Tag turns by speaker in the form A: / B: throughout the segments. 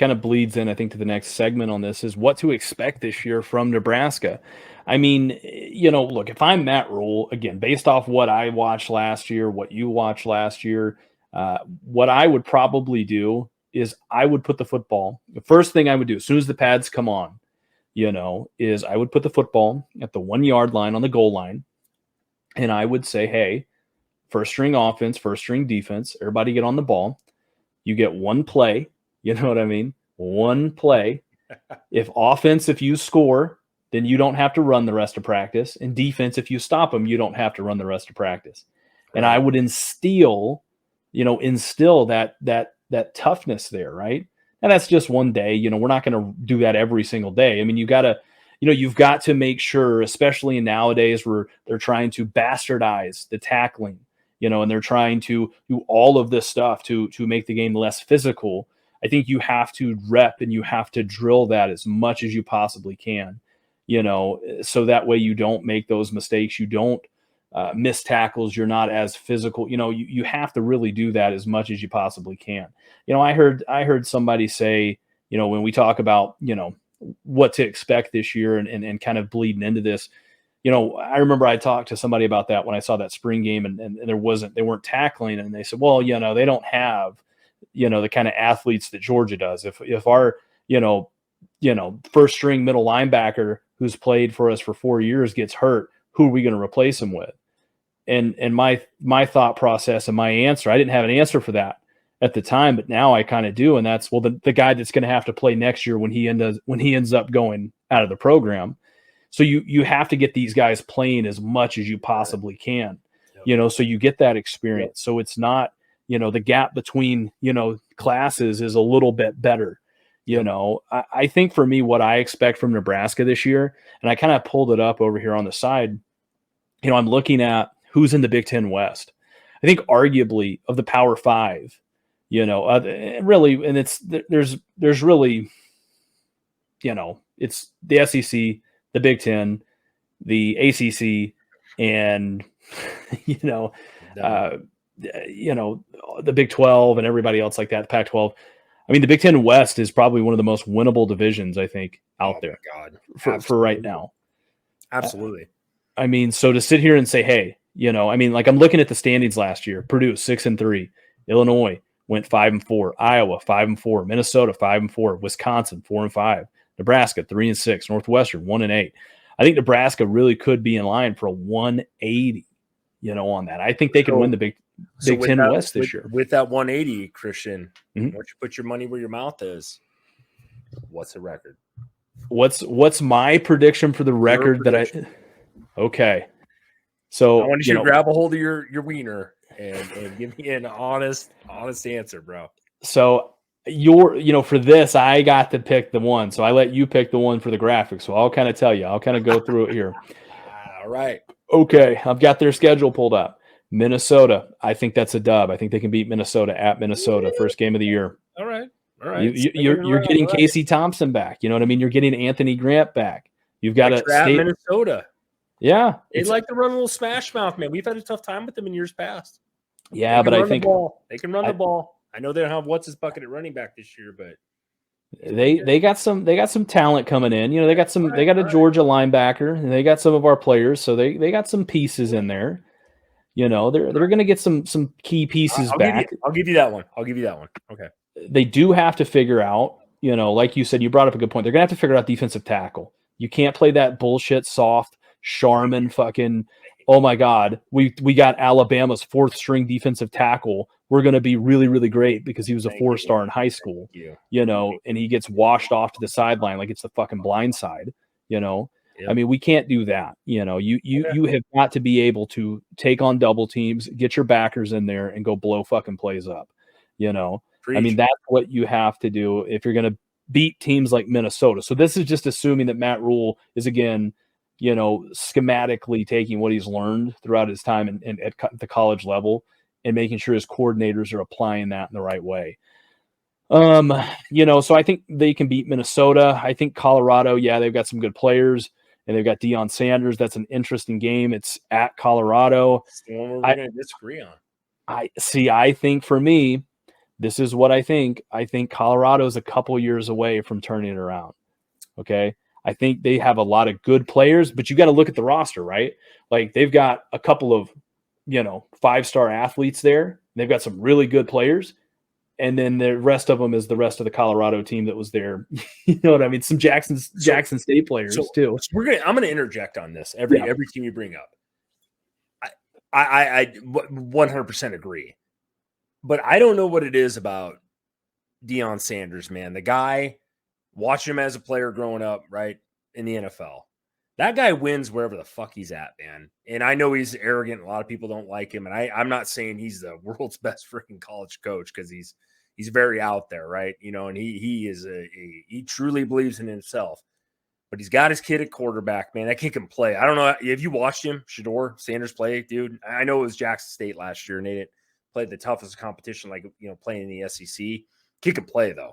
A: kind of bleeds in, I think, to the next segment on this is what to expect this year from Nebraska. I mean, look, if I'm Matt Rule, again, based off what I watched last year, what you watched last year, what I would probably do is I would put the football. The first thing I would do as soon as the pads come on, is I would put the football at the 1 yard line on the goal line, and I would say, hey, first string offense, first string defense, everybody get on the ball. You get one play. You know what I mean? One play. If you score, then you don't have to run the rest of practice. And defense, if you stop them, you don't have to run the rest of practice. Right. And I would instill that toughness there, right? And that's just one day. We're not going to do that every single day. I mean, you've got to make sure, especially nowadays where they're trying to bastardize the tackling, and they're trying to do all of this stuff to make the game less physical. I think you have to rep and you have to drill that as much as you possibly can, so that way you don't make those mistakes. You don't miss tackles. You're not as physical. You have to really do that as much as you possibly can. I heard somebody say, when we talk about, what to expect this year and kind of bleeding into this, I remember I talked to somebody about that when I saw that spring game and they weren't tackling. And they said, well, they don't have, the kind of athletes that Georgia does. If our, first string middle linebacker who's played for us for 4 years gets hurt, who are we going to replace him with? And my thought process and my answer, I didn't have an answer for that at the time, but now I kind of do. And that's, well, the guy that's going to have to play next year when he ends up going out of the program. So you have to get these guys playing as much as you possibly can, so you get that experience. So it's not, the gap between, classes is a little bit better. I think for me, what I expect from Nebraska this year, and I kind of pulled it up over here on the side, I'm looking at who's in the Big Ten West. I think arguably of the Power Five, really, and there's really, it's the SEC, the Big Ten, the ACC, and the Big 12 and everybody else like that, the Pac-12. I mean, the Big Ten West is probably one of the most winnable divisions, I think, out there for right now.
B: Absolutely.
A: I mean, so to sit here and say, hey, I'm looking at the standings last year. Purdue 6-3, Illinois went 5-4, Iowa 5-4, Minnesota 5-4, Wisconsin 4-5, Nebraska 3-6, Northwestern 1-8. I think Nebraska really could be in line for a 180, on that. I think they can win the Big Ten West this year.
B: With that 180, Christian, why don't you put your money where your mouth is? What's the record?
A: What's my prediction for the record okay. So
B: I want you to grab a hold of your wiener and give me an honest answer, bro.
A: So for this, I got to pick the one. So I let you pick the one for the graphics. So I'll kind of tell you. I'll kind of go through it here.
B: All right.
A: Okay. I've got their schedule pulled up. Minnesota, I think that's a dub. I think they can beat Minnesota at Minnesota, first game of the year.
B: All right.
A: You're getting Casey Thompson back. You know what I mean? You're getting Anthony Grant back. You've got
B: Minnesota.
A: Yeah.
B: They like to run a little smash mouth, man. We've had a tough time with them in years past.
A: Yeah, but I think
B: they can run the ball. I know they don't have what's his bucket at running back this year, but
A: they got some talent coming in. They got a Georgia linebacker, and they got some of our players, so they got some pieces in there. They're going to get some key pieces back.
B: I'll give you that one. Okay.
A: They do have to figure out, like you said, you brought up a good point. They're going to have to figure out defensive tackle. You can't play that bullshit soft Sharman fucking, oh my God, we got Alabama's fourth string defensive tackle. We're going to be really, really great because he was a 4-star in high school, and he gets washed off to the sideline like it's the fucking blind side, Yep. I mean, we can't do that. You have got to be able to take on double teams, get your backers in there and go blow fucking plays up.
B: Preach.
A: I mean, that's what you have to do if you're going to beat teams like Minnesota. So this is just assuming that Matt Rule is, again, schematically taking what he's learned throughout his time at the college level and making sure his coordinators are applying that in the right way. So I think they can beat Minnesota. I think Colorado, they've got some good players, and they've got Deion Sanders. That's an interesting game. It's at Colorado.
B: That's the one we're going to disagree on.
A: I think for me, This is what I think. I think Colorado's a couple years away from turning it around. Okay. I think they have a lot of good players, but you got to look at the roster, right? Like they've got a couple of, 5-star athletes there. They've got some really good players. And then the rest of them is the rest of the Colorado team that was there. You know what I mean? Some Jackson State players too.
B: So I'm gonna interject on this. Every team you bring up, I 100% agree. But I don't know what it is about Deion Sanders, man. The guy, watching him as a player growing up, right, in the NFL. That guy wins wherever the fuck he's at, man. And I know he's arrogant. A lot of people don't like him. And I'm not saying he's the world's best freaking college coach because he's very out there, right? And he is he truly believes in himself. But he's got his kid at quarterback, man. That kid can play. I don't know if you watched him, Shedeur Sanders play, dude. I know it was Jackson State last year, and they didn't play the toughest competition, like playing in the SEC. Kid can play though.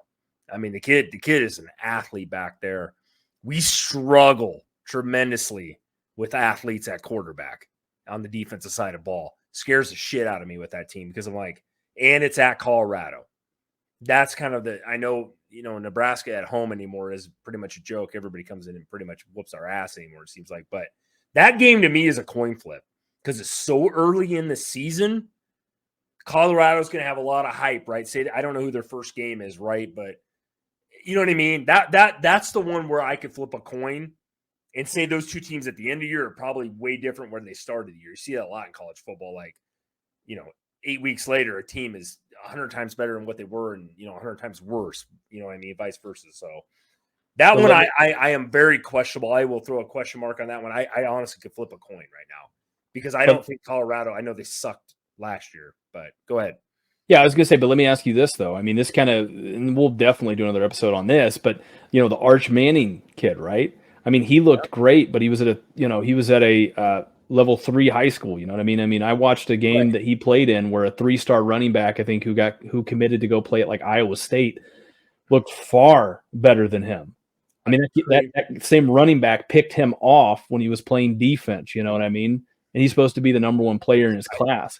B: I mean, the kid is an athlete back there. We struggle tremendously with athletes at quarterback on the defensive side of ball. Scares the shit out of me with that team because I'm like, and it's at Colorado. That's kind of I know, Nebraska at home anymore is pretty much a joke. Everybody comes in and pretty much whoops our ass anymore, it seems like. But that game to me is a coin flip because it's so early in the season. Colorado's going to have a lot of hype, right? I don't know who their first game is, right? But you know what I mean? That's the one where I could flip a coin and say those two teams at the end of the year are probably way different where they started the year. You see that a lot in college football. Like, 8 weeks later, a team is 100 times better than what they were and, 100 times worse. You know what I mean? Vice versa. So that one, I am very questionable. I will throw a question mark on that one. I honestly could flip a coin right now because I don't think Colorado, I know they sucked last year, but go ahead.
A: Yeah, I was going to say, but let me ask you this, though. I mean, this kind of, and we'll definitely do another episode on this, but, the Arch Manning kid, right? I mean, he looked great, but he was at a level 3 high school. You know what I mean? I mean, I watched a game that he played in where a 3-star running back, I think, who committed to go play at like Iowa State, looked far better than him. I mean, that same running back picked him off when he was playing defense. You know what I mean? And he's supposed to be the number 1 player in his class.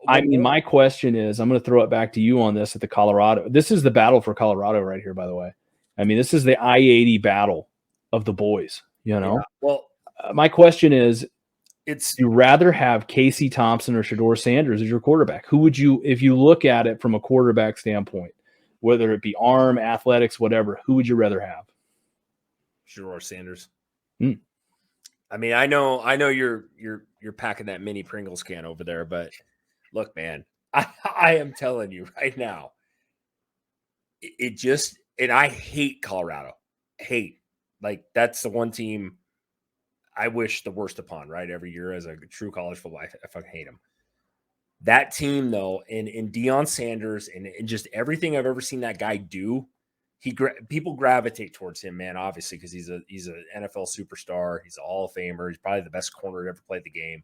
A: I mean, my question is, I'm going to throw it back to you on this at the Colorado. This is the battle for Colorado right here, by the way. I mean, this is the I-80 battle of the boys, Yeah.
B: Well,
A: my question is, you rather have Casey Thompson or Shedeur Sanders as your quarterback? Who would you, if you look at it from a quarterback standpoint, whether it be arm, athletics, whatever, who would you rather have?
B: Shedeur Sanders. I mean, I know you're packing that mini Pringles can over there, but look, man, I am telling you right now, and I hate Colorado. Like, that's the one team I wish the worst upon, right? Every year as a true college football, I fucking hate them. That team, though, and Deion Sanders and just everything I've ever seen that guy do, people gravitate towards him, man, obviously, because he's an NFL superstar. He's a Hall of Famer. He's probably the best corner to ever play the game.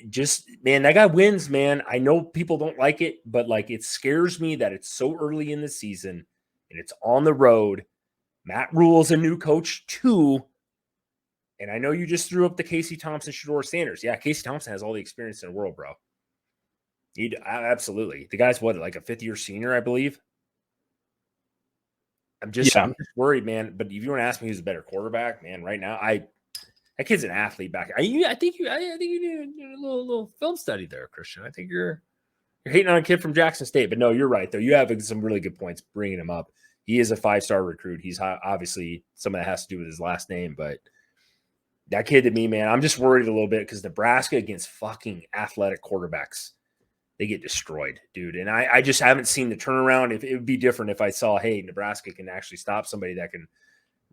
B: Just, man, that guy wins, man. I know people don't like it, but like, it scares me that it's so early in the season and it's on the road. Matt Rule's a new coach too. And I know you just threw up the Casey Thompson, Shedeur Sanders. Yeah, Casey Thompson has all the experience in the world, bro. Absolutely. The guy's like a 5th-year senior, I believe. I'm just worried, man. But if you want to ask me who's a better quarterback, man, right now, that kid's an athlete back. I think you did a little film study there, Christian. I think you're hating on a kid from Jackson State, but no, you're right though. You have some really good points bringing him up. He is a 5-star recruit. He's obviously some of that has to do with his last name, but that kid to me, man, I'm just worried a little bit because Nebraska against fucking athletic quarterbacks, they get destroyed, dude. And I just haven't seen the turnaround. If it would be different if I saw, hey, Nebraska can actually stop somebody that can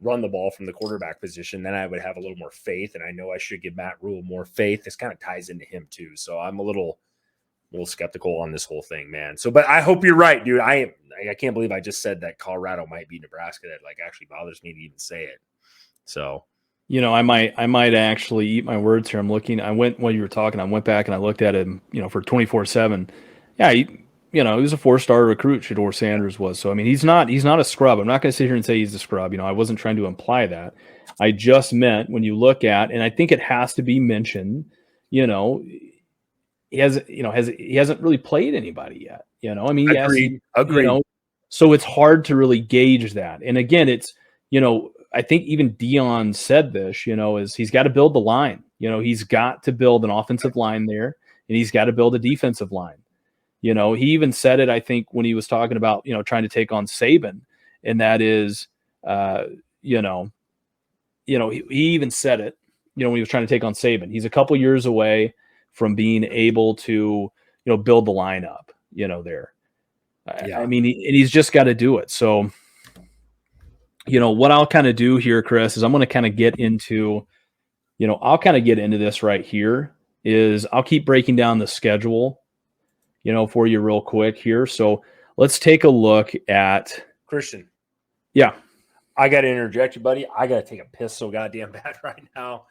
B: run the ball from the quarterback position, then I would have a little more faith. And I know I should give Matt Rule more faith. This kind of ties into him too. So I'm a little skeptical on this whole thing, man. So, but I hope you're right, dude. I can't believe I just said that Colorado might be Nebraska. That like actually bothers me to even say it. So,
A: I might actually eat my words here. While you were talking, I went back and I looked at him, for 24/7. Yeah. He was a 4-star recruit. Shedeur Sanders was. So, I mean, he's not a scrub. I'm not going to sit here and say he's a scrub. I wasn't trying to imply that. I just meant when you look at, and I think it has to be mentioned, he hasn't, he hasn't really played anybody yet. I mean, yes,
B: Agreed.
A: so it's hard to really gauge that. And again, it's, I think even Dion said this, is he's got to build the line. He's got to build an offensive line there, and he's got to build a defensive line. He even said it, I think, when he was talking about, trying to take on Saban, and that is, he even said it, when he was trying to take on Saban. He's a couple years away from being able to, build the lineup, there.
B: Yeah.
A: I mean, and he's just got to do it. So, what I'll kind of do here, Chris, is I'm going to kind of get into, this right here. Is I'll keep breaking down the schedule, for you real quick here. So let's take a look at
B: Christian.
A: Yeah.
B: I got to interject you, buddy. I got to take a piss so goddamn bad right now.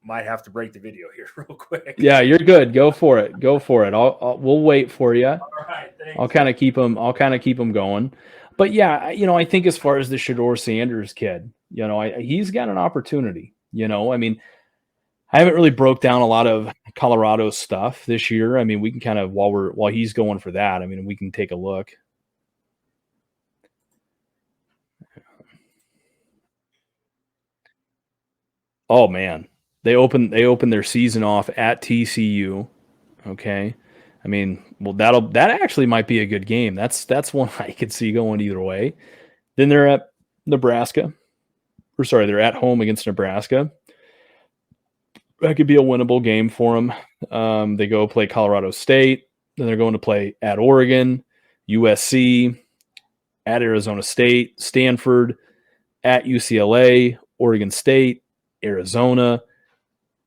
B: Might have to break the video here real quick.
A: Yeah, you're good. Go for it. We'll wait for you.
B: All right. Thanks.
A: I'll kind of keep them going. But yeah, I think as far as the Shedeur Sanders kid, he's got an opportunity. I mean, I haven't really broke down a lot of Colorado stuff this year. I mean, we can kind of while he's going for that, I mean, we can take a look. Oh man, they open their season off at TCU. Okay, I mean, well, that actually might be a good game. That's one I could see going either way. Then they're at Nebraska, they're at home against Nebraska. That could be a winnable game for them. They go play Colorado State. Then they're going to play at Oregon, USC, at Arizona State, Stanford, at UCLA, Oregon State, Arizona,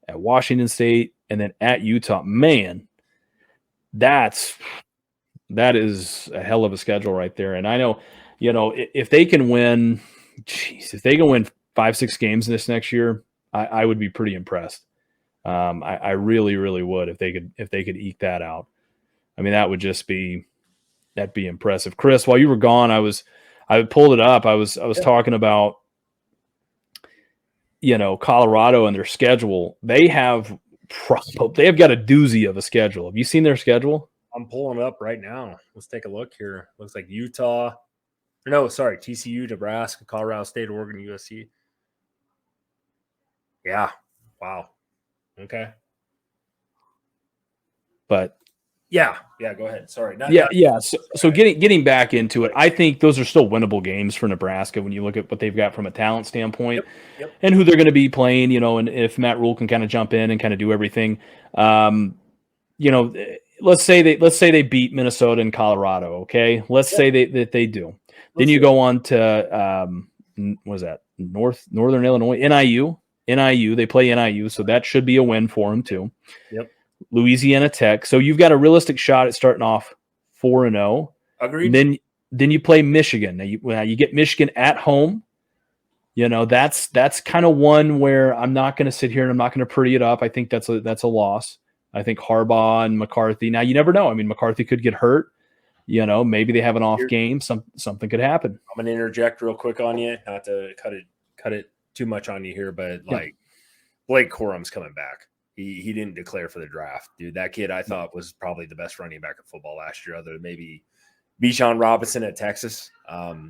A: at Washington State, and then at Utah. Man, that is a hell of a schedule right there. And I know, if they can win, if they can win 5-6 games this next year, I would be pretty impressed. I really, really would if they could eke that out. I mean, that'd be impressive. Chris, while you were gone, I pulled it up. I was talking about, Colorado and their schedule. They have got a doozy of a schedule. Have you seen their schedule?
B: I'm pulling it up right now. Let's take a look here. Looks like Utah. No, sorry, TCU, Nebraska, Colorado State, Oregon, USC. Yeah. Wow. Okay.
A: But
B: yeah, go ahead. Sorry.
A: So getting back into it, I think those are still winnable games for Nebraska when you look at what they've got from a talent standpoint.
B: Yep.
A: And who they're going to be playing, and if Matt Rule can kind of jump in and kind of do everything. Let's say they beat Minnesota and Colorado, okay? Let's say that they do. Then you go on to what is that? Northern Illinois, NIU, they play NIU, so that should be a win for them too.
B: Yep.
A: Louisiana Tech. So you've got a realistic shot at starting off 4-0.
B: Agreed.
A: Then you play Michigan. Now you get Michigan at home. That's kind of one where I'm not going to sit here and I'm not going to pretty it up. I think that's a loss. I think Harbaugh and McCarthy. Now you never know. I mean, McCarthy could get hurt. Maybe they have an off game. Something could happen.
B: I'm going to interject real quick on you, not to cut it too much on you here, but Blake Corum's coming back. He didn't declare for the draft, dude. That kid I thought was probably the best running back in football last year, other than maybe Bijan Robinson at Texas.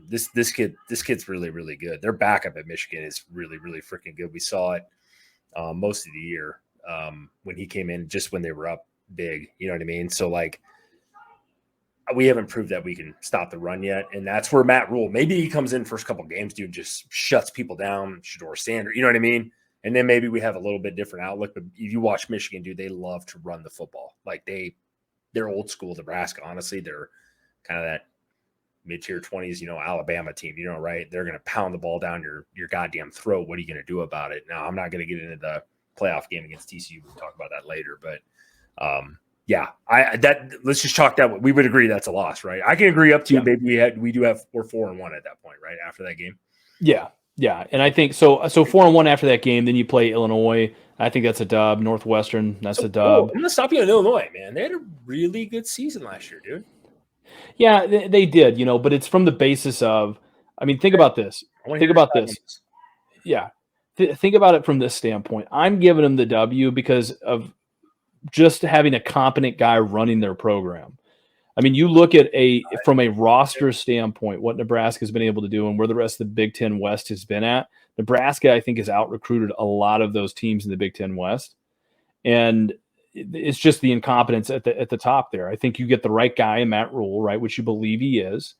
B: This kid's really, really good. Their backup at Michigan is really, really freaking good. We saw it most of the year when he came in, just when they were up big. You know what I mean? So we haven't proved that we can stop the run yet, and that's where Matt Rule, maybe he comes in first couple games, dude, just shuts people down. Shedeur Sanders, you know what I mean? And then maybe we have a little bit different outlook. But if you watch Michigan, dude, they love to run the football. Like they're old school Nebraska. Honestly, they're kind of that mid-tier 20s, Alabama team, right? They're going to pound the ball down your goddamn throat. What are you going to do about it? Now, I'm not going to get into the playoff game against TCU. We'll talk about that later. But let's just chalk that. We would agree that's a loss, right? I can agree up to maybe we're 4-1 at that point, right? After that game.
A: Yeah, and I think so 4-1 after that game. Then you play Illinois. I think that's a dub. Northwestern, that's a dub.
B: I'm gonna stop you on Illinois, man. They had a really good season last year, dude.
A: Yeah, they did, but it's from the basis of. I mean, think about this. Yeah, think about it from this standpoint. I'm giving them the W because of just having a competent guy running their program. I mean, you look at from a roster standpoint, what Nebraska's been able to do and where the rest of the Big Ten West has been at. Nebraska, I think, has out-recruited a lot of those teams in the Big Ten West. And it's just the incompetence at the top there. I think you get the right guy in Matt Rule, right, which you believe he is.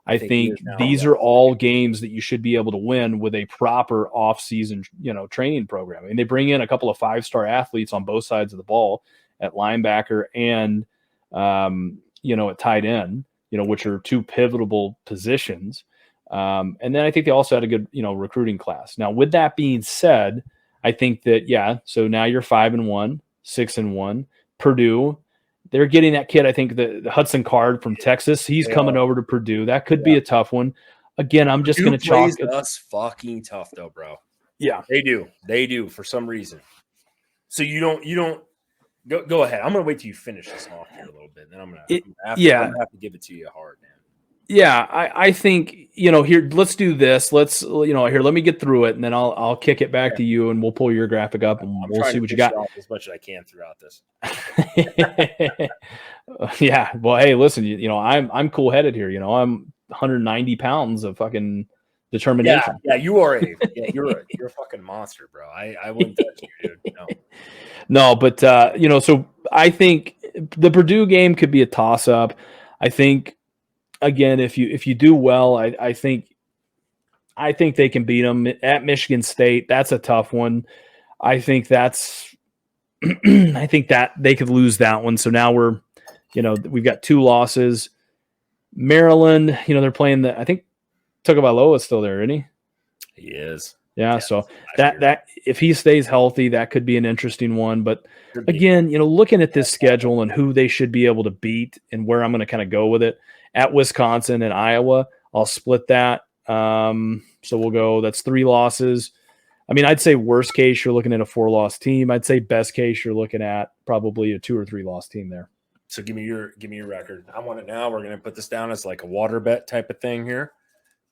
A: I think these are all games that you should be able to win with a proper off-season, training program. I mean, they bring in a couple of 5-star athletes on both sides of the ball at linebacker and at tight end, which are two pivotal positions. And then I think they also had a good, recruiting class. Now, with that being said, I think that, so now you're 5-1, 6-1. Purdue, they're getting that kid, I think, the Hudson Card from Texas. He's coming over to Purdue. That could be a tough one. Again, I'm just going to chalk
B: us fucking tough, though, bro.
A: Yeah.
B: They do for some reason. So you don't go ahead. I'm going to wait till you finish this off here a little bit. Then I'm going to have to give it to you hard, man.
A: Yeah, I think, here, let's do this. Let's, here, let me get through it, and then I'll kick it back to you, and we'll pull your graphic up, and we'll see what you got.
B: As much as I can throughout this.
A: Yeah. Well, hey, listen, I'm cool-headed here. I'm 190 pounds of fucking determination.
B: Yeah, you are you're a fucking monster, bro. I wouldn't touch you, dude.
A: No, but so I think the Purdue game could be a toss-up. I think, again, if you do well, I think they can beat them at Michigan State. That's a tough one. I think that's I think that they could lose that one. So now we've got 2 losses. Maryland, they're playing I think Tagovailoa is still there, isn't he?
B: He is.
A: Yeah, so that if he stays healthy, that could be an interesting one. But again, looking at this schedule and who they should be able to beat and where I'm going to kind of go with it, at Wisconsin and Iowa, I'll split that. So we'll go, that's 3 losses. I mean, I'd say worst case, you're looking at a 4-loss team. I'd say best case, you're looking at probably a 2 or 3 loss team there.
B: So give me your record. I want it now. We're going to put this down as like a water bet type of thing here.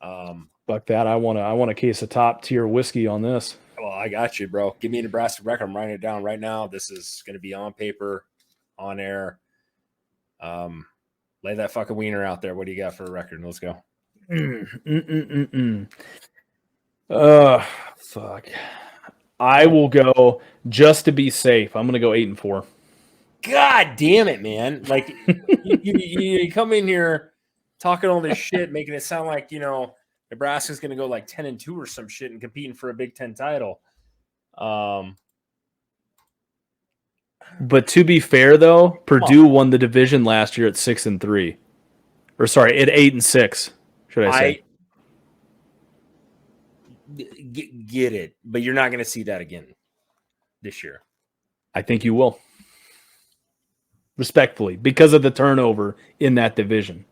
A: Fuck that. I want a case of top tier whiskey on this.
B: Well, I got you, bro. Give me a Nebraska record. I'm writing it down right now. This is going to be on paper, on air. Lay that fucking wiener out there. What do you got for a record? Let's go.
A: Fuck. I will go, just to be safe, I'm going to go 8-4.
B: God damn it, man. Like, you come in here talking all this shit, making it sound like, Nebraska's going to go like 10-2 or some shit and competing for a Big Ten title.
A: But to be fair, though, Purdue won the division last year at 6-3, or sorry, at 8-6. Should I say?
B: Get it, but you're not going to see that again this year.
A: I think you will, respectfully, because of the turnover in that division.